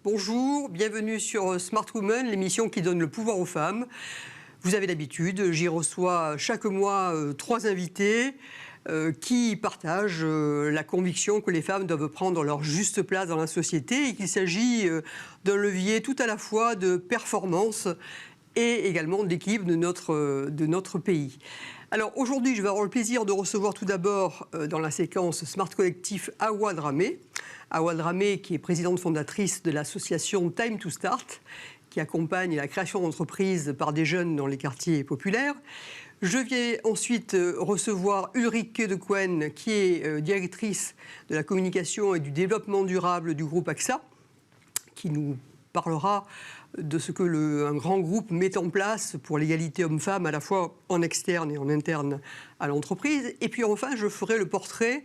Bonjour, bienvenue sur Smart Women, l'émission qui donne le pouvoir aux femmes. Vous avez l'habitude, j'y reçois chaque mois 3 invités qui partagent la conviction que les femmes doivent prendre leur juste place dans la société et qu'il s'agit d'un levier tout à la fois de performance et également d'équilibre de notre pays. Alors aujourd'hui, je vais avoir le plaisir de recevoir tout d'abord dans la séquence Smart Collectif Awa Dramé. Awa Dramé qui est présidente fondatrice de l'association Time to Start, qui accompagne la création d'entreprises par des jeunes dans les quartiers populaires. Je vais ensuite recevoir Ulrike de Coen, qui est directrice de la communication et du développement durable du groupe AXA, qui nous parlera de ce que un grand groupe met en place pour l'égalité homme-femme, à la fois en externe et en interne à l'entreprise. Et puis enfin, je ferai le portrait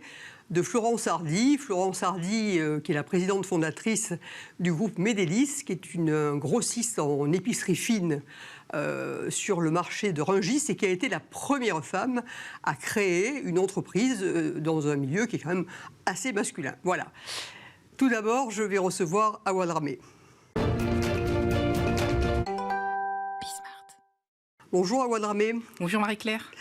de Florence Hardy. Florence Hardy, qui est la présidente fondatrice du groupe Medélis, qui est une grossiste en épicerie fine sur le marché de Rungis et qui a été la première femme à créer une entreprise dans un milieu qui est quand même assez masculin. Voilà. Tout d'abord, je vais recevoir Awa Dramé. Bonjour Awa Dramé. Bonjour Marie-Claire.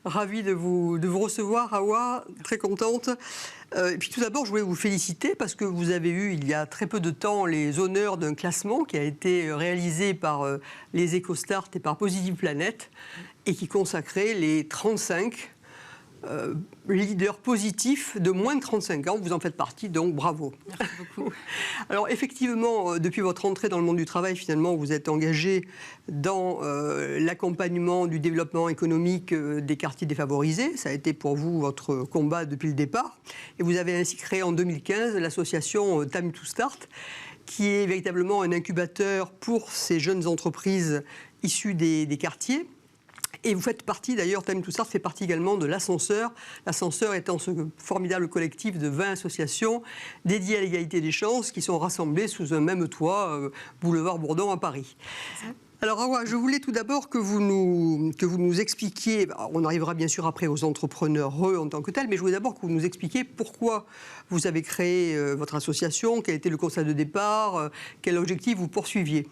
Ravie de vous recevoir, Awa, très contente. Et puis tout d'abord, je voulais vous féliciter parce que vous avez eu, il y a très peu de temps, les honneurs d'un classement qui a été réalisé par les EcoStart et par Positive Planet et qui consacrait les 35 leader positif de moins de 35 ans. Vous en faites partie, donc bravo. Merci beaucoup. Alors effectivement, depuis votre entrée dans le monde du travail, finalement, vous êtes engagé dans l'accompagnement du développement économique des quartiers défavorisés. Ça a été pour vous votre combat depuis le départ. Et vous avez ainsi créé en 2015 l'association Time to Start, qui est véritablement un incubateur pour ces jeunes entreprises issues des quartiers. Et vous faites partie, d'ailleurs, Time to Start fait partie également de l'Ascenseur. L'Ascenseur étant ce formidable collectif de 20 associations dédiées à l'égalité des chances qui sont rassemblées sous un même toit, boulevard Bourdon à Paris. Alors Awa, je voulais tout d'abord que vous nous expliquiez, on arrivera bien sûr après aux entrepreneurs en tant que tels, mais je voulais d'abord que vous nous expliquiez pourquoi vous avez créé votre association, quel était le constat de départ, quel objectif vous poursuiviez.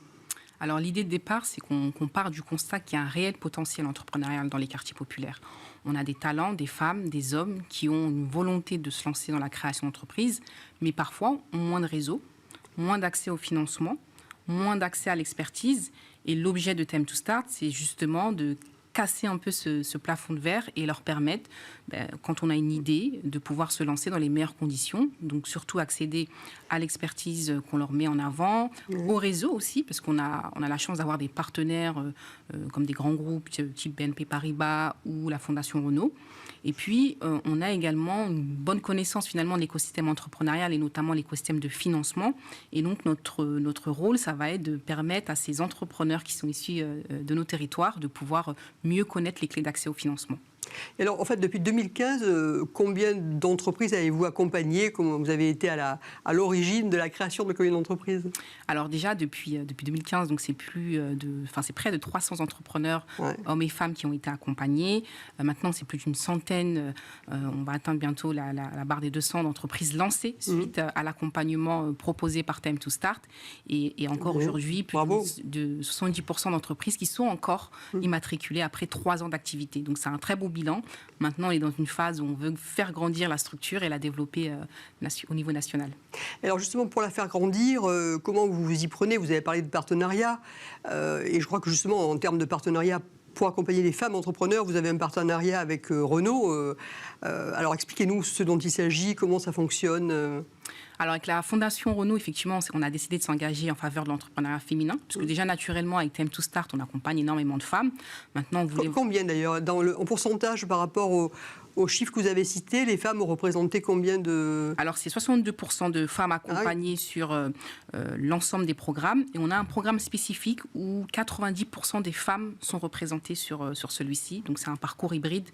Alors l'idée de départ, c'est qu'on part du constat qu'il y a un réel potentiel entrepreneurial dans les quartiers populaires. On a des talents, des femmes, des hommes qui ont une volonté de se lancer dans la création d'entreprises, mais parfois ont moins de réseau, moins d'accès au financement, moins d'accès à l'expertise. Et l'objet de Time to Start, c'est justement de casser un peu ce plafond de verre et leur permettre, quand on a une idée, de pouvoir se lancer dans les meilleures conditions. Donc surtout accéder à l'expertise qu'on leur met en avant, au réseau aussi, parce qu'on a la chance d'avoir des partenaires comme des grands groupes type BNP Paribas ou la Fondation Renault. Et puis, on a également une bonne connaissance finalement de l'écosystème entrepreneurial et notamment l'écosystème de financement. Et donc, notre rôle, ça va être de permettre à ces entrepreneurs qui sont issus de nos territoires de pouvoir mieux connaître les clés d'accès au financement. Et alors, en fait, depuis 2015, combien d'entreprises avez-vous accompagné? Comment vous avez été à l'origine de la création de combien d'entreprises? Alors déjà, depuis 2015, donc c'est près de 300 entrepreneurs, hommes et femmes, qui ont été accompagnés. Maintenant, c'est plus d'une centaine. On va atteindre bientôt la barre des 200 d'entreprises lancées suite à l'accompagnement proposé par Time to Start. Et encore aujourd'hui, plus de 70% d'entreprises qui sont encore immatriculées après 3 ans d'activité. Donc c'est un très beau bilan. Maintenant, on est dans une phase où on veut faire grandir la structure et la développer au niveau national. Alors justement, pour la faire grandir, comment vous vous y prenez? Vous avez parlé de partenariat, et je crois que justement, en termes de partenariat, pour accompagner les femmes entrepreneurs, vous avez un partenariat avec Renault. Alors expliquez-nous ce dont il s'agit, comment ça fonctionne. Alors avec la Fondation Renault, effectivement, on a décidé de s'engager en faveur de l'entrepreneuriat féminin, puisque déjà naturellement avec Time to Start, on accompagne énormément de femmes. Maintenant, combien d'ailleurs, en pourcentage par rapport aux chiffres que vous avez cités, les femmes ont représenté combien de... Alors c'est 62% de femmes accompagnées sur l'ensemble des programmes, et on a un programme spécifique où 90% des femmes sont représentées sur celui-ci. Donc c'est un parcours hybride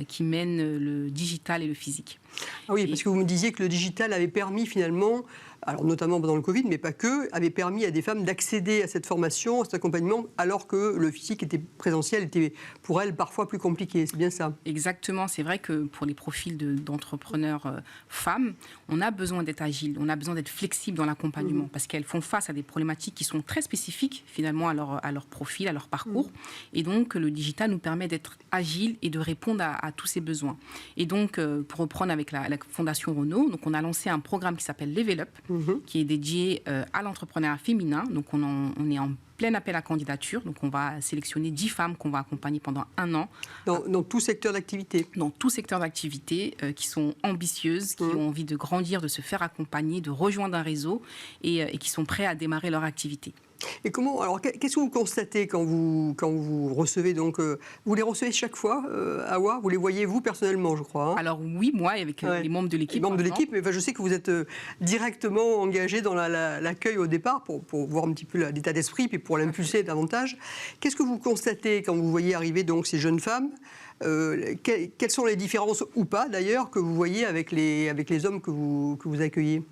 qui mène le digital et le physique. Ah oui, parce que vous me disiez que le digital avait permis finalement alors notamment pendant le Covid, mais pas que, avait permis à des femmes d'accéder à cette formation, à cet accompagnement, alors que le physique présentiel était pour elles parfois plus compliqué. C'est bien ça? Exactement. C'est vrai que pour les profils d'entrepreneurs femmes, on a besoin d'être agile, on a besoin d'être flexible dans l'accompagnement, parce qu'elles font face à des problématiques qui sont très spécifiques finalement à leur profil, à leur parcours. Et donc, le digital nous permet d'être agile et de répondre à tous ces besoins. Et donc, pour reprendre avec la Fondation Renault, donc on a lancé un programme qui s'appelle Level Up, qui est dédié à l'entrepreneuriat féminin. Donc, on est en plein appel à candidature. Donc, on va sélectionner 10 femmes qu'on va accompagner pendant 1 an. Dans tout secteur d'activité? Dans tout secteur d'activité, qui sont ambitieuses, qui ont envie de grandir, de se faire accompagner, de rejoindre un réseau et qui sont prêts à démarrer leur activité. Et comment, alors, qu'est-ce que vous constatez quand vous recevez, donc, vous les recevez chaque fois, Awa? Vous les voyez, vous, personnellement, je crois, hein? Alors oui, moi, avec les membres de l'équipe. Les membres de l'équipe, mais je sais que vous êtes directement engagé dans l'accueil au départ, pour voir un petit peu l'état d'esprit, puis pour l'impulser davantage. Qu'est-ce que vous constatez quand vous voyez arriver donc, ces jeunes femmes? Quelles sont les différences, ou pas d'ailleurs, que vous voyez avec les hommes que vous accueillez?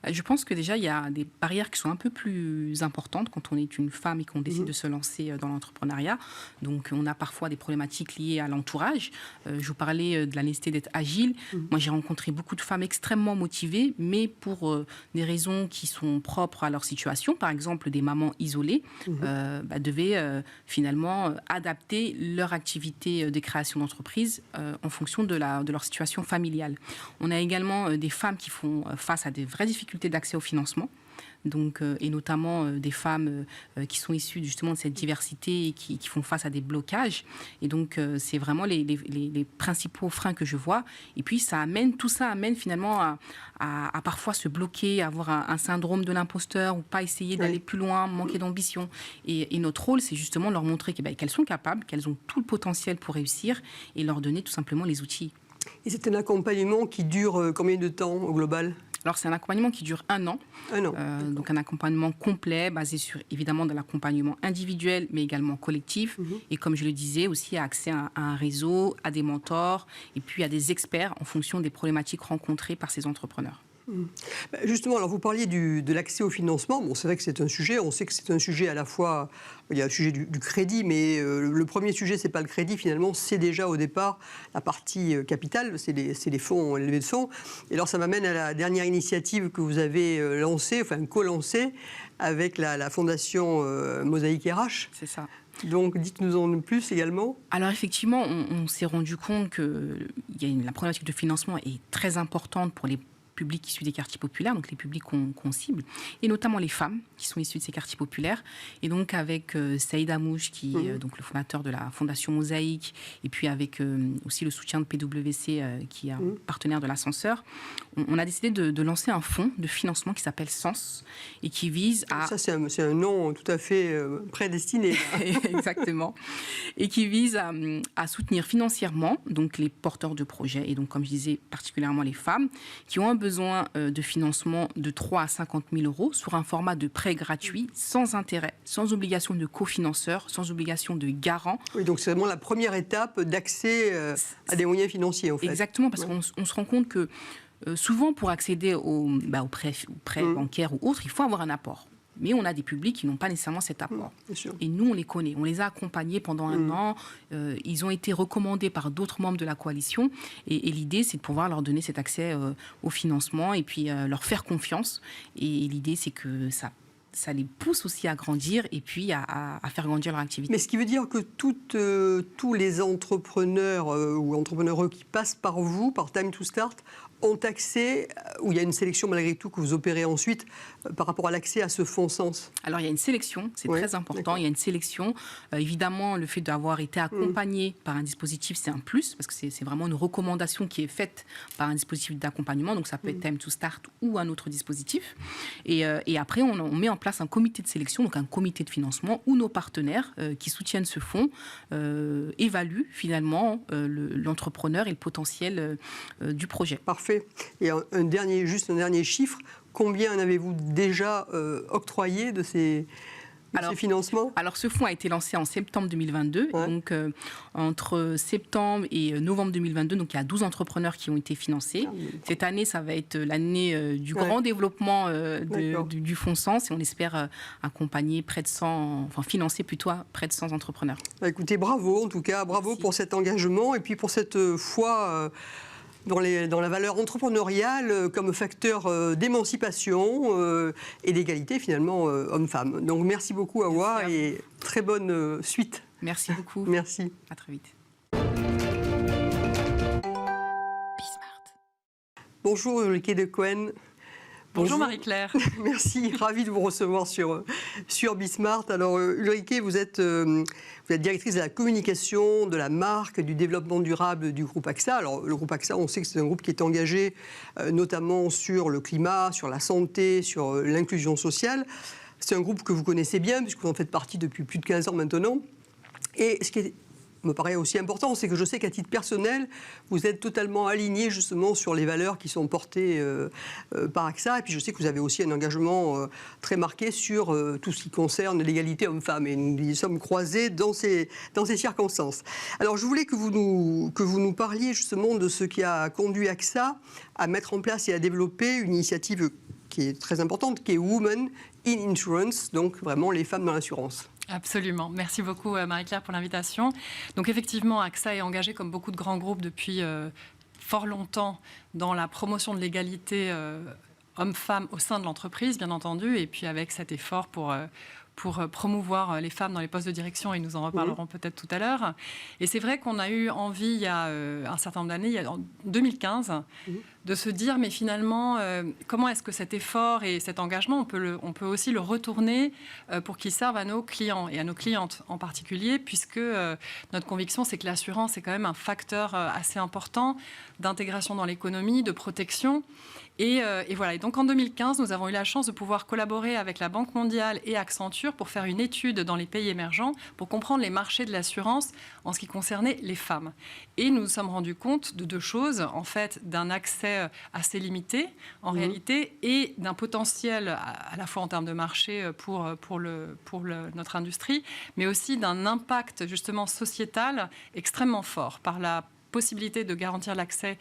Je pense que déjà, il y a des barrières qui sont un peu plus importantes quand on est une femme et qu'on décide de se lancer dans l'entrepreneuriat. Donc, on a parfois des problématiques liées à l'entourage. Je vous parlais de la nécessité d'être agile. Moi, j'ai rencontré beaucoup de femmes extrêmement motivées, mais pour des raisons qui sont propres à leur situation. Par exemple, des mamans isolées devaient finalement adapter leur activité de création d'entreprise en fonction de leur situation familiale. On a également des femmes qui font face à des vraies difficultés d'accès au financement. Donc, et notamment des femmes qui sont issues justement de cette diversité et qui font face à des blocages. Et donc, c'est vraiment les principaux freins que je vois. Et puis, tout ça amène finalement à parfois se bloquer, à avoir un syndrome de l'imposteur ou pas essayer d'aller plus loin, manquer d'ambition. Et notre rôle, c'est justement leur montrer qu'elles sont capables, qu'elles ont tout le potentiel pour réussir et leur donner tout simplement les outils. Et c'est un accompagnement qui dure combien de temps au global? Alors, c'est un accompagnement qui dure 1 an. Donc, un accompagnement complet, basé sur, évidemment, de l'accompagnement individuel, mais également collectif. Et comme je le disais, aussi accès à un réseau, à des mentors, et puis à des experts en fonction des problématiques rencontrées par ces entrepreneurs. Justement, alors vous parliez de l'accès au financement. Bon, c'est vrai que c'est un sujet. On sait que c'est un sujet à la fois. Il y a le sujet du crédit, mais le premier sujet, c'est pas le crédit. Finalement, c'est déjà au départ la partie capitale. C'est les fonds, les levées de fonds. Et alors, ça m'amène à la dernière initiative que vous avez lancée, enfin co-lancée, avec la fondation Mosaïque RH. C'est ça. Donc, dites-nous en plus également. Alors, effectivement, on s'est rendu compte que la problématique de financement est très importante pour les publics issus des quartiers populaires, donc les publics qu'on cible, et notamment les femmes qui sont issues de ces quartiers populaires. Et donc avec Saïd Amouche, qui est donc le fondateur de la Fondation Mosaïque, et puis avec aussi le soutien de PwC, qui est un partenaire de l'ascenseur, on a décidé de lancer un fonds de financement qui s'appelle Sens, et qui vise à... Ça, c'est un nom tout à fait prédestiné. Exactement. Et qui vise à soutenir financièrement donc, les porteurs de projets, et donc, comme je disais, particulièrement les femmes, qui ont un besoin de financement de 3 à 50 000 euros sur un format de prêt gratuit, sans intérêt, sans obligation de cofinanceur, sans obligation de garant. Oui, donc c'est vraiment la première étape d'accès à des moyens financiers, en fait. Exactement, parce qu'on se rend compte que souvent, pour accéder aux prêts bancaires ou autres, il faut avoir un apport. Mais on a des publics qui n'ont pas nécessairement cet apport. Et nous, on les connaît. On les a accompagnés pendant 1 an. Ils ont été recommandés par d'autres membres de la coalition. Et l'idée, c'est de pouvoir leur donner cet accès au financement et puis leur faire confiance. Et l'idée, c'est que ça les pousse aussi à grandir et puis à faire grandir leur activité. Mais ce qui veut dire que tous les entrepreneurs ou entrepreneureux qui passent par vous, par Time to Start, ont accès, ou il y a une sélection malgré tout que vous opérez ensuite par rapport à l'accès à ce fonds Sens? Alors il y a une sélection, c'est très important, il y a une sélection. Évidemment, le fait d'avoir été accompagné par un dispositif, c'est un plus, parce que c'est vraiment une recommandation qui est faite par un dispositif d'accompagnement, donc ça peut être Time to Start ou un autre dispositif. Et après, on met en place un comité de sélection, donc un comité de financement, où nos partenaires qui soutiennent ce fonds évaluent finalement l'entrepreneur et le potentiel du projet. Parfait. Et un dernier chiffre, combien en avez-vous déjà octroyé de ces ces financements? Alors, ce fonds a été lancé en septembre 2022. Ouais. Donc, entre septembre et novembre 2022, donc, il y a 12 entrepreneurs qui ont été financés. Cette année, ça va être l'année du grand développement du fonds Sens. Et on espère accompagner financer plutôt près de 100 entrepreneurs. Écoutez, bravo en tout cas. Bravo pour cet engagement et puis pour cette foi dans la valeur entrepreneuriale comme facteur d'émancipation et d'égalité finalement homme-femme. Donc merci beaucoup Hawa et très bonne suite. Merci beaucoup. Merci. À très vite. Bonjour Ulrike de Cohen. Bonjour Marie-Claire. Merci, ravi de vous recevoir sur Bismart. Alors Ulrike, vous êtes directrice de la communication, de la marque, du développement durable du groupe AXA. Alors le groupe AXA, on sait que c'est un groupe qui est engagé notamment sur le climat, sur la santé, sur l'inclusion sociale. C'est un groupe que vous connaissez bien puisque vous en faites partie depuis plus de 15 ans maintenant. Et ce qui me paraît aussi important, c'est que je sais qu'à titre personnel, vous êtes totalement aligné justement sur les valeurs qui sont portées par AXA. Et puis je sais que vous avez aussi un engagement très marqué sur tout ce qui concerne l'égalité homme-femme. Et nous y sommes croisés dans ces circonstances. Alors je voulais que vous nous parliez justement de ce qui a conduit AXA à mettre en place et à développer une initiative qui est très importante, qui est Women in Insurance, donc vraiment les femmes dans l'assurance. Absolument. Merci beaucoup Marie-Claire pour l'invitation. Donc effectivement, AXA est engagé comme beaucoup de grands groupes depuis fort longtemps dans la promotion de l'égalité hommes-femmes au sein de l'entreprise, bien entendu, et puis avec cet effort pour promouvoir les femmes dans les postes de direction, et nous en reparlerons peut-être tout à l'heure. Et c'est vrai qu'on a eu envie, il y a un certain nombre d'années, en 2015, de se dire, mais finalement, comment est-ce que cet effort et cet engagement, on peut aussi le retourner pour qu'il serve à nos clients et à nos clientes en particulier, puisque notre conviction, c'est que l'assurance est quand même un facteur assez important d'intégration dans l'économie, de protection. Et voilà. Et donc en 2015, nous avons eu la chance de pouvoir collaborer avec la Banque mondiale et Accenture pour faire une étude dans les pays émergents pour comprendre les marchés de l'assurance en ce qui concernait les femmes. Et nous nous sommes rendus compte de deux choses, en fait, d'un accès assez limité en réalité et d'un potentiel à la fois en termes de marché pour notre industrie, mais aussi d'un impact justement sociétal extrêmement fort par la possibilité de garantir l'accès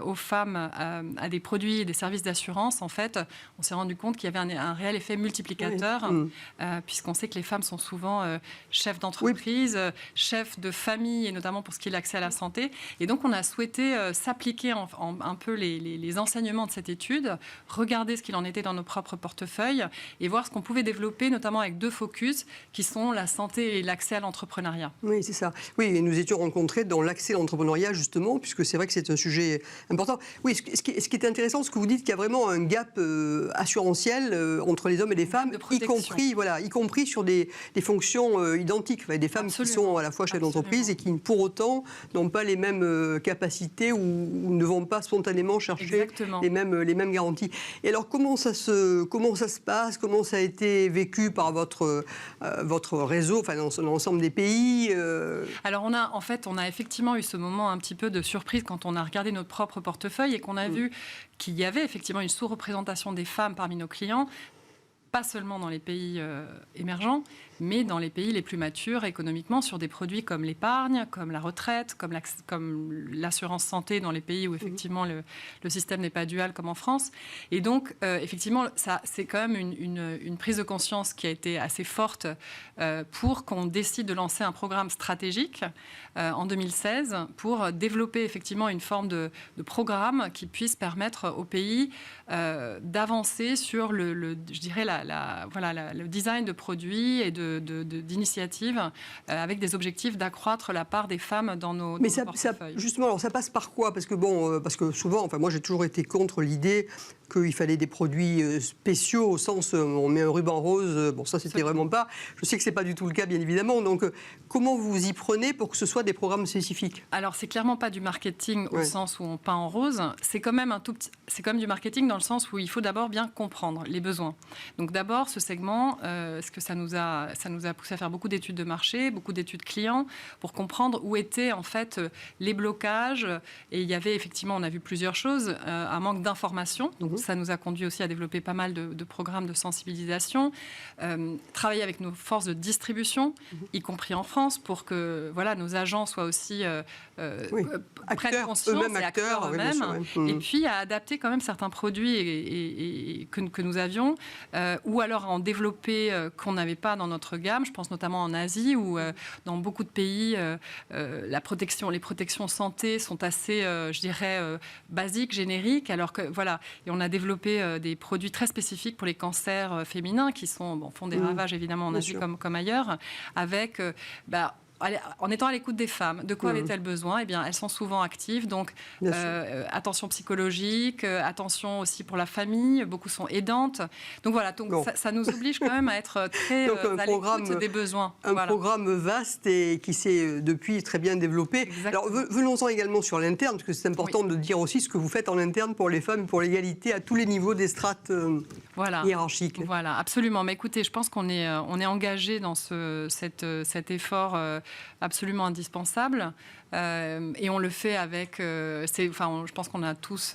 aux femmes à des produits et des services d'assurance. En fait, on s'est rendu compte qu'il y avait un réel effet multiplicateur, puisqu'on sait que les femmes sont souvent chefs d'entreprise, chefs de famille, et notamment pour ce qui est l'accès à la santé. Et donc, on a souhaité s'appliquer un peu les enseignements de cette étude, regarder ce qu'il en était dans nos propres portefeuilles et voir ce qu'on pouvait développer, notamment avec deux focus, qui sont la santé et l'accès à l'entrepreneuriat. Oui, c'est ça. Oui, et nous étions rencontrés dans l'accès à l'entrepreneuriat, justement, puisque c'est vrai que c'est un sujet important. Oui, ce qui est intéressant, ce que vous dites, qu'il y a vraiment un gap assurantiel entre les hommes et les femmes, y compris sur des fonctions identiques. Des femmes qui sont à la fois chefs d'entreprise et qui, pour autant, n'ont pas les mêmes capacités ou ne vont pas spontanément chercher les mêmes garanties. Et alors, comment ça se passe? Comment ça a été vécu par votre réseau, enfin, dans l'ensemble des pays Alors, on a effectivement eu ce moment un petit peu de surprise quand on a regardé notre propre portefeuille et qu'on a vu qu'il y avait effectivement une sous-représentation des femmes parmi nos clients, pas seulement dans les pays émergents, mais dans les pays les plus matures économiquement, sur des produits comme l'épargne, comme la retraite, comme l'assurance santé dans les pays où effectivement le système n'est pas dual comme en France. Et donc, effectivement, c'est quand même une prise de conscience qui a été assez forte pour qu'on décide de lancer un programme stratégique en 2016 pour développer effectivement une forme de programme qui puisse permettre aux pays d'avancer sur le design de produits et d'initiatives avec des objectifs d'accroître la part des femmes dans nos portefeuilles. Justement, alors ça passe par quoi? Parce que souvent, moi j'ai toujours été contre l'idée qu'il fallait des produits spéciaux au sens on met un ruban rose, ça c'était vraiment pas. Je sais que c'est pas du tout le cas, bien évidemment. Donc comment vous y prenez pour que ce soit des programmes spécifiques? Alors c'est clairement pas du marketing au sens où on peint en rose. C'est quand même du marketing dans le sens où il faut d'abord bien comprendre les besoins. Donc d'abord ce segment, ce que ça nous a poussé à faire beaucoup d'études de marché, beaucoup d'études clients pour comprendre où étaient en fait les blocages. Et il y avait effectivement, on a vu plusieurs choses, un manque d'information. Donc ça nous a conduit aussi à développer pas mal de programmes de sensibilisation, travailler avec nos forces de distribution, y compris en France, pour que voilà, nos agents soient aussi prennent conscience et acteurs eux-mêmes, et puis à adapter quand même certains produits que nous avions, ou alors à en développer qu'on n'avait pas dans notre gamme. Je pense notamment en Asie, où dans beaucoup de pays, les protections santé sont assez, je dirais, basiques, génériques, alors que voilà, et on a développé des produits très spécifiques pour les cancers féminins qui font des ravages évidemment en Asie comme ailleurs, avec en étant à l'écoute des femmes. De quoi avaient-elles besoin ? Eh bien, elles sont souvent actives, donc attention psychologique, attention aussi pour la famille, beaucoup sont aidantes. Donc voilà, ça nous oblige quand même à être très à l'écoute des besoins. Un programme vaste et qui s'est depuis très bien développé. Exactement. Alors venons-en également sur l'interne, parce que c'est important de dire aussi ce que vous faites en interne pour les femmes, pour l'égalité à tous les niveaux des strates hiérarchiques. Voilà, absolument. Mais écoutez, je pense qu'on est engagé dans cet effort absolument indispensable, et on le fait avec. Je pense qu'on a tous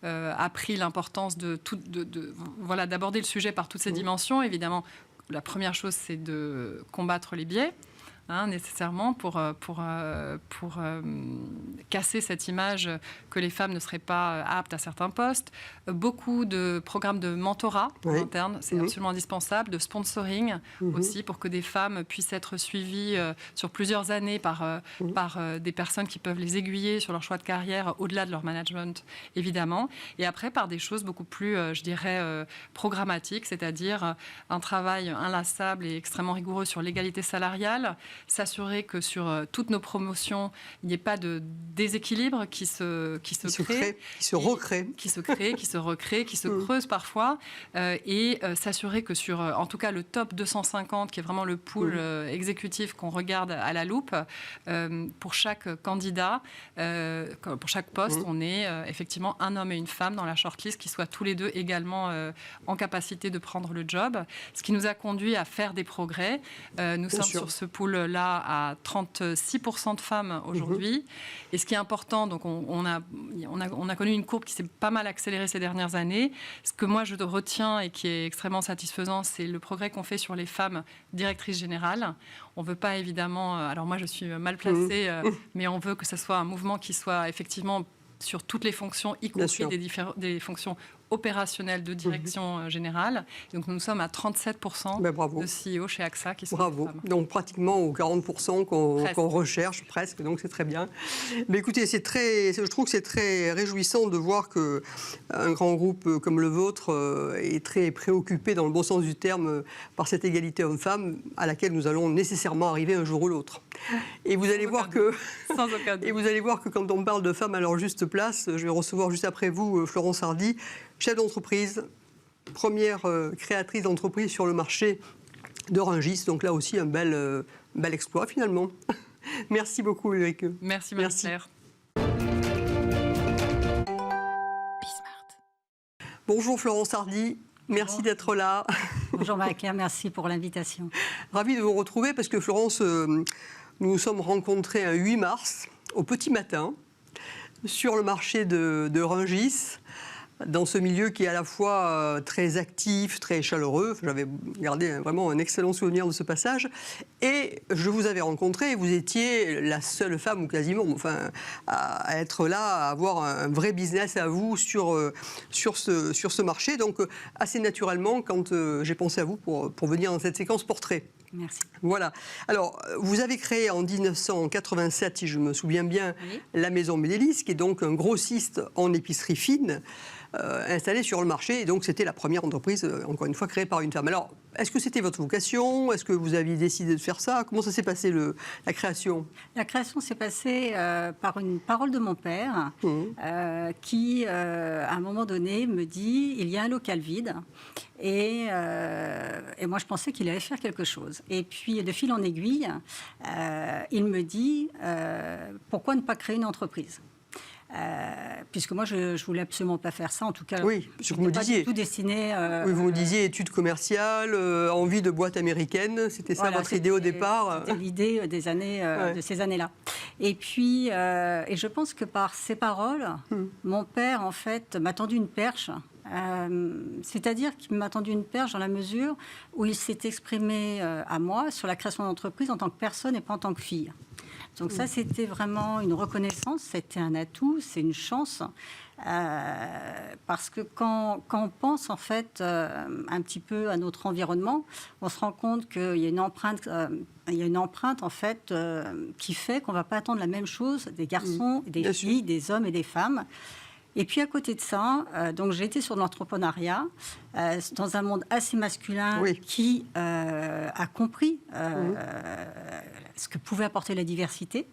appris l'importance d'aborder le sujet par toutes ses dimensions. Évidemment, la première chose, c'est de combattre les biais. Nécessairement pour casser cette image que les femmes ne seraient pas aptes à certains postes. Beaucoup de programmes de mentorat en interne, c'est absolument indispensable, de sponsoring aussi, pour que des femmes puissent être suivies sur plusieurs années par des personnes qui peuvent les aiguiller sur leur choix de carrière au-delà de leur management, évidemment. Et après, par des choses beaucoup plus, je dirais, programmatiques, c'est-à-dire un travail inlassable et extrêmement rigoureux sur l'égalité salariale, s'assurer que sur toutes nos promotions, il n'y ait pas de déséquilibre qui se crée, qui se recrée, qui se creuse parfois, et s'assurer que sur, en tout cas, le top 250, qui est vraiment le pool exécutif qu'on regarde à la loupe, pour chaque candidat, pour chaque poste, on ait effectivement un homme et une femme dans la shortlist qui soient tous les deux également en capacité de prendre le job, ce qui nous a conduit à faire des progrès. Nous sommes sur ce pool-là à 36% de femmes aujourd'hui. Et ce qui est important, donc on a connu une courbe qui s'est pas mal accélérée ces dernières années. Ce que moi je retiens et qui est extrêmement satisfaisant, c'est le progrès qu'on fait sur les femmes directrices générales. On ne veut pas évidemment, alors moi je suis mal placée, mais on veut que ce soit un mouvement qui soit effectivement sur toutes les fonctions, y compris des fonctions opérationnelles de direction générale. Donc nous sommes à 37% de CEO chez AXA qui sont des femmes. Donc pratiquement aux 40% qu'on recherche presque, donc c'est très bien. Mais écoutez, je trouve que c'est très réjouissant de voir qu'un grand groupe comme le vôtre est très préoccupé dans le bon sens du terme par cette égalité homme-femme à laquelle nous allons nécessairement arriver un jour ou l'autre. Et vous allez voir que quand on parle de femmes à leur juste place, je vais recevoir juste après vous Florence Hardy, chef d'entreprise, première créatrice d'entreprise sur le marché de Rungis. Donc là aussi, un bel exploit finalement. Merci beaucoup, Ulrike. Merci, Marie-Claire. Bonjour Florence Hardy. Merci d'être là. Bonjour Marie-Claire, merci pour l'invitation. Ravi de vous retrouver parce que Florence, nous nous sommes rencontrés un 8 mars au petit matin sur le marché de Rungis, dans ce milieu qui est à la fois très actif, très chaleureux. J'avais gardé vraiment un excellent souvenir de ce passage. Et je vous avais rencontré, vous étiez la seule femme, ou quasiment, à être là, à avoir un vrai business à vous sur ce marché. Donc, assez naturellement, quand j'ai pensé à vous pour venir dans cette séquence portrait. Merci. Voilà. Alors, vous avez créé en 1987, si je me souviens bien, la Maison Médélis, qui est donc un grossiste en épicerie fine, installé sur le marché. Et donc, c'était la première entreprise, encore une fois, créée par une femme. Alors, est-ce que c'était votre vocation ? Est-ce que vous aviez décidé de faire ça ? Comment ça s'est passé, la création ? La création s'est passée par une parole de mon père, qui, à un moment donné, me dit « il y a un local vide ». Et moi, je pensais qu'il allait faire quelque chose. Et puis, de fil en aiguille, il me dit « pourquoi ne pas créer une entreprise ?» puisque moi, je voulais absolument pas faire ça. En tout cas, oui, je vous me n'étais pas disiez. du tout destinée. Oui, vous me disiez études commerciales, envie de boîte américaine. C'était ça votre idée au départ? C'était l'idée des années, de ces années-là. Et puis, et je pense que par ces paroles, mon père, en fait, m'a tendu une perche. C'est-à-dire qu'il m'a tendu une perche dans la mesure où il s'est exprimé à moi sur la création d'entreprise en tant que personne et pas en tant que fille. Donc ça, c'était vraiment une reconnaissance, c'était un atout, c'est une chance. Parce que quand on pense en fait un petit peu à notre environnement, on se rend compte qu'il y a une empreinte en fait qui fait qu'on ne va pas attendre la même chose des garçons, des filles, des hommes et des femmes. Et puis à côté de ça, donc j'ai été sur l'entrepreneuriat dans un monde assez masculin qui a compris ce que pouvait apporter la diversité.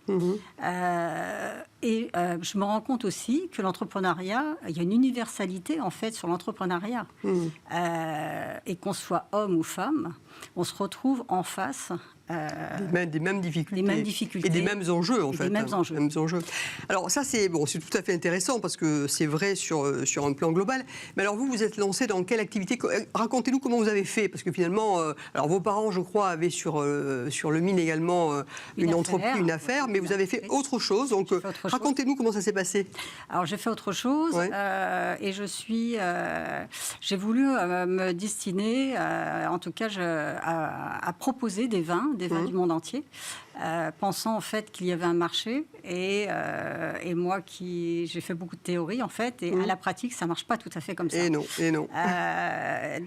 Et je me rends compte aussi que l'entrepreneuriat, il y a une universalité en fait sur l'entrepreneuriat. Et qu'on soit homme ou femme, on se retrouve en face des mêmes difficultés. Et des mêmes enjeux, en fait. Des mêmes enjeux. Alors ça, c'est tout à fait intéressant parce que c'est vrai sur un plan global. Mais alors vous êtes lancé dans quelle activité? Racontez-nous comment vous avez fait. Parce que finalement, alors vos parents, je crois, avaient sur le mine également une affaire. Mais vous avez fait autre chose. Donc racontez-nous comment ça s'est passé. Alors j'ai fait autre chose. Et j'ai voulu me destiner, en tout cas, à proposer des vins du monde entier, pensant en fait qu'il y avait un marché et moi j'ai fait beaucoup de théorie en fait et à la pratique ça marche pas tout à fait comme ça. Et non.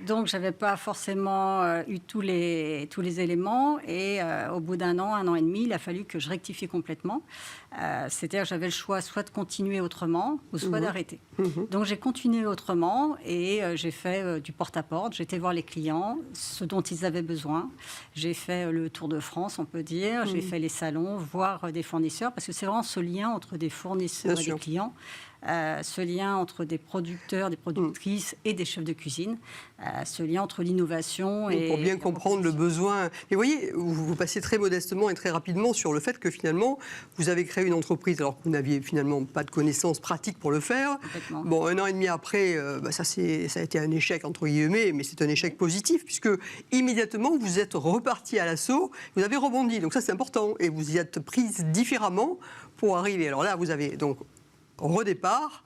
Donc j'avais pas forcément eu tous les éléments et au bout d'un an et demi, il a fallu que je rectifie complètement. C'est-à-dire que j'avais le choix soit de continuer autrement ou soit d'arrêter. Donc j'ai continué autrement et j'ai fait du porte-à-porte. J'ai été voir les clients, ce dont ils avaient besoin. J'ai fait le tour de France, on peut dire. J'ai fait les salons, voir des fournisseurs, parce que c'est vraiment ce lien entre des fournisseurs et des clients, ce lien entre des producteurs, des productrices et des chefs de cuisine, ce lien entre l'innovation et... Pour bien comprendre le besoin. Et vous voyez, vous passez très modestement et très rapidement sur le fait que finalement, vous avez créé une entreprise alors que vous n'aviez finalement pas de connaissances pratiques pour le faire. Bon, 1 an et demi après, ça a été un échec entre guillemets, mais c'est un échec positif puisque immédiatement, vous êtes reparti à l'assaut, vous avez rebondi. Donc ça, c'est important. Et vous y êtes prise différemment pour arriver. Alors là, vous avez donc redépart,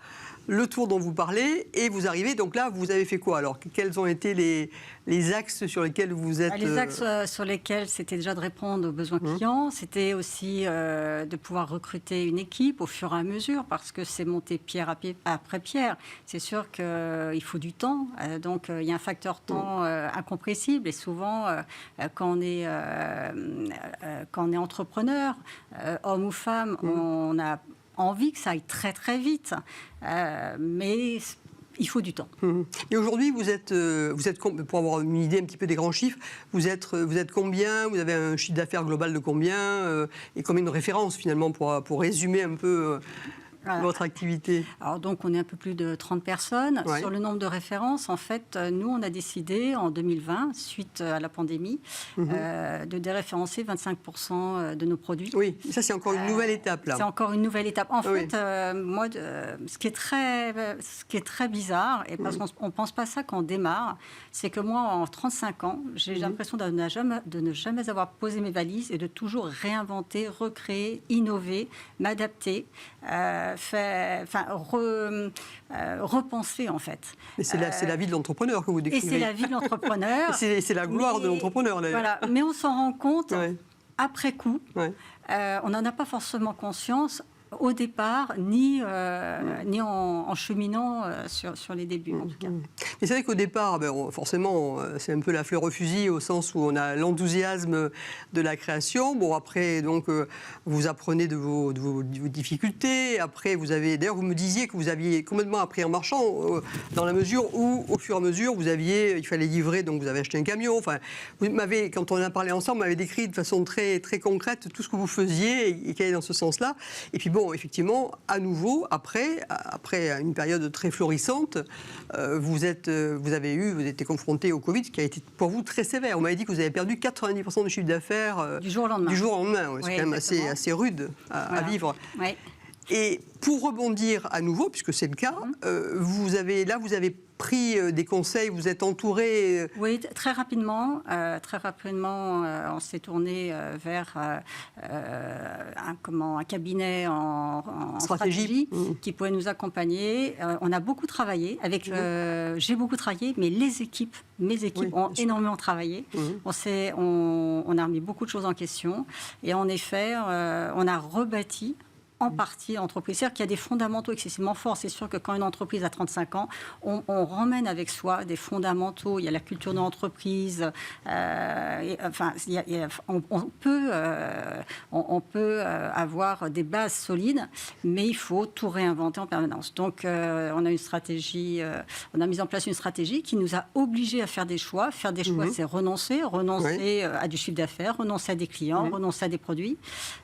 le tour dont vous parlez, et vous arrivez. Donc là, vous avez fait quoi alors? Quels ont été les axes sur lesquels vous êtes... Les axes sur lesquels c'était déjà de répondre aux besoins clients, c'était aussi de pouvoir recruter une équipe au fur et à mesure, parce que c'est monter pierre après pierre. C'est sûr qu'il faut du temps, donc il y a un facteur temps incompressible, et souvent, quand on est entrepreneur, homme ou femme, on a envie que ça aille très très vite, mais il faut du temps. Et aujourd'hui, vous êtes pour avoir une idée un petit peu des grands chiffres, vous êtes combien? Vous avez un chiffre d'affaires global de combien? Et combien de références finalement pour résumer un peu votre activité? Alors donc on est un peu plus de 30 personnes. Sur le nombre de références, en fait, nous on a décidé en 2020, suite à la pandémie, de déréférencer 25% de nos produits. Oui, ça c'est encore une nouvelle étape là. C'est encore une nouvelle étape. En fait, moi, ce qui est très bizarre, et parce qu'on ne pense pas ça quand on démarre, c'est que moi en 35 ans, j'ai l'impression de ne jamais avoir posé mes valises et de toujours réinventer, recréer, innover, m'adapter. Repenser en fait. Mais c'est la vie de l'entrepreneur que vous décrivez. Et c'est la vie de l'entrepreneur. c'est la gloire de l'entrepreneur d'ailleurs. Voilà. Mais on s'en rend compte après coup. On n'en a pas forcément conscience au départ, ni en cheminant sur les débuts, en tout cas. Mais c'est vrai qu'au départ, forcément, c'est un peu la fleur au fusil, au sens où on a l'enthousiasme de la création. Bon, après, donc, vous apprenez de vos difficultés. Après, d'ailleurs, vous me disiez que vous aviez complètement appris en marchant, dans la mesure où, au fur et à mesure, il fallait livrer, donc vous avez acheté un camion. Enfin, quand on a parlé ensemble, vous m'avez décrit de façon très, très concrète tout ce que vous faisiez et qui allait dans ce sens-là. Et puis bon, effectivement, à nouveau, après une période très florissante, vous avez été confronté au Covid, qui a été pour vous très sévère. On m'avait dit que vous avez perdu 90% du chiffre d'affaires du jour au lendemain. Du jour au lendemain, c'est quand même assez rude à vivre. Ouais. Et pour rebondir à nouveau, puisque c'est le cas, vous avez pris des conseils, vous êtes entouré. Oui, très rapidement, on s'est tourné vers un cabinet en stratégie qui pouvait nous accompagner. On a beaucoup travaillé avec. J'ai beaucoup travaillé, mais mes équipes ont énormément travaillé. On a remis beaucoup de choses en question, et en effet, on a rebâti en partie l'entreprise. C'est-à-dire qu'il y a des fondamentaux excessivement forts. C'est sûr que quand une entreprise a 35 ans, on ramène avec soi des fondamentaux. Il y a la culture de l'entreprise. On peut avoir des bases solides, mais il faut tout réinventer en permanence. Donc, on a mis en place une stratégie qui nous a obligés à faire des choix. Faire des choix, c'est renoncer à du chiffre d'affaires, renoncer à des clients, renoncer à des produits.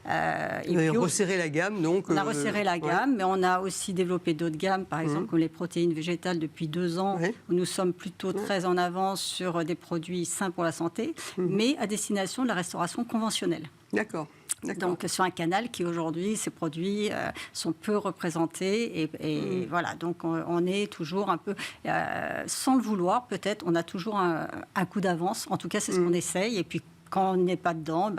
Vous avez resserré la gamme. Donc, on a resserré la gamme, mais on a aussi développé d'autres gammes, par exemple comme les protéines végétales depuis 2 ans, où nous sommes plutôt très en avance sur des produits sains pour la santé, mais à destination de la restauration conventionnelle. D'accord. Donc sur un canal qui aujourd'hui, ces produits sont peu représentés et voilà, donc on est toujours un peu, sans le vouloir peut-être, on a toujours un coup d'avance, en tout cas c'est ce qu'on essaye, et puis quand on n'est pas dedans,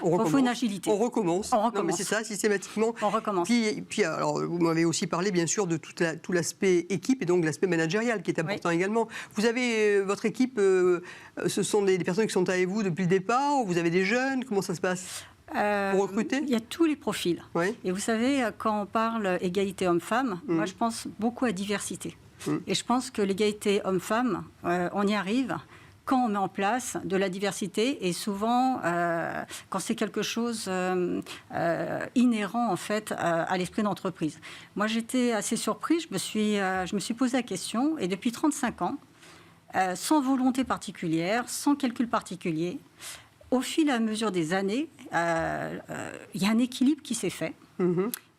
il faut une agilité. On recommence. Non, mais c'est ça, systématiquement. On recommence. Puis alors, vous m'avez aussi parlé, bien sûr, de tout l'aspect équipe et donc l'aspect managérial qui est important également. Vous avez votre équipe, ce sont des personnes qui sont avec vous depuis le départ, vous avez des jeunes, comment ça se passe pour recruter? Il y a tous les profils. Et vous savez, quand on parle égalité homme-femme, moi je pense beaucoup à diversité. Et je pense que l'égalité homme-femme, on y arrive quand on met en place de la diversité, et souvent quand c'est quelque chose inhérent en fait à l'esprit d'entreprise. Moi j'étais assez surprise, je me suis posé la question, et depuis 35 ans, sans volonté particulière, sans calcul particulier, au fil et à mesure des années, il y a un équilibre qui s'est fait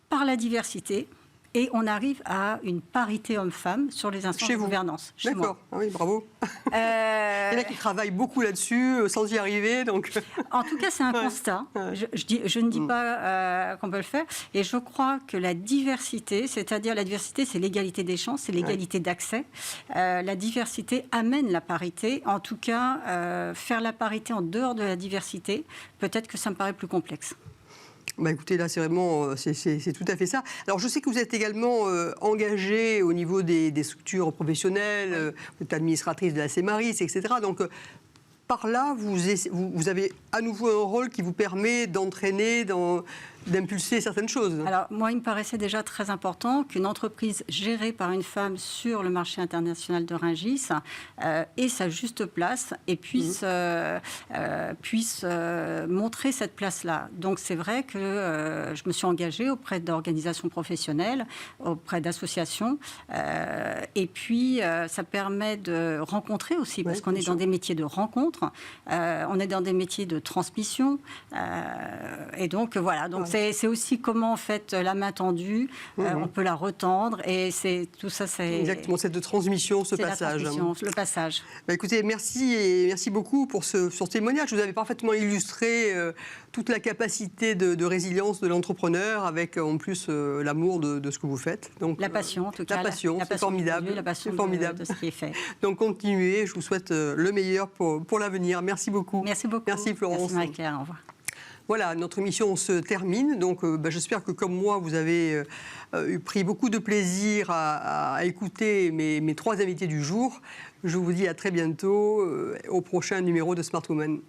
par la diversité. Et on arrive à une parité homme-femme sur les instances de gouvernance. D'accord, ah oui, bravo. Il y en a qui travaillent beaucoup là-dessus, sans y arriver. Donc... En tout cas, c'est un constat. Je ne dis pas qu'on peut le faire. Et je crois que la diversité, c'est-à-dire la diversité, c'est l'égalité des chances, c'est l'égalité d'accès. La diversité amène la parité. En tout cas, faire la parité en dehors de la diversité, peut-être que ça me paraît plus complexe. Écoutez, là, c'est vraiment, c'est tout à fait ça. Alors, je sais que vous êtes également engagée au niveau des structures professionnelles, vous êtes administratrice de la CEMARIS, etc. Donc, par là, vous avez à nouveau un rôle qui vous permet d'entraîner, d'impulser certaines choses. Alors, moi, il me paraissait déjà très important qu'une entreprise gérée par une femme sur le marché international de Rungis ait sa juste place et puisse montrer cette place-là. Donc, c'est vrai que je me suis engagée auprès d'organisations professionnelles, auprès d'associations. Et puis, ça permet de rencontrer aussi, parce qu'on est dans des métiers de rencontre, on est dans des métiers de transmission. Et donc, voilà. Donc, c'est aussi comment, en fait, la main tendue, on peut la retendre, et tout ça, c'est... Exactement, cette transmission, ce passage. Le passage. Écoutez, merci beaucoup pour ce témoignage. Vous avez parfaitement illustré toute la capacité de résilience de l'entrepreneur, avec en plus l'amour de ce que vous faites. Donc, la passion, en tout cas. La passion, c'est formidable. La passion de ce qui est fait. Donc, continuez. Je vous souhaite le meilleur pour l'avenir. Merci beaucoup. Merci beaucoup. Merci, Florence. Merci, Marie-Claire. Au revoir. Voilà, notre émission se termine. Donc, j'espère que, comme moi, vous avez pris beaucoup de plaisir à écouter mes 3 invités du jour. Je vous dis à très bientôt au prochain numéro de Smart Woman.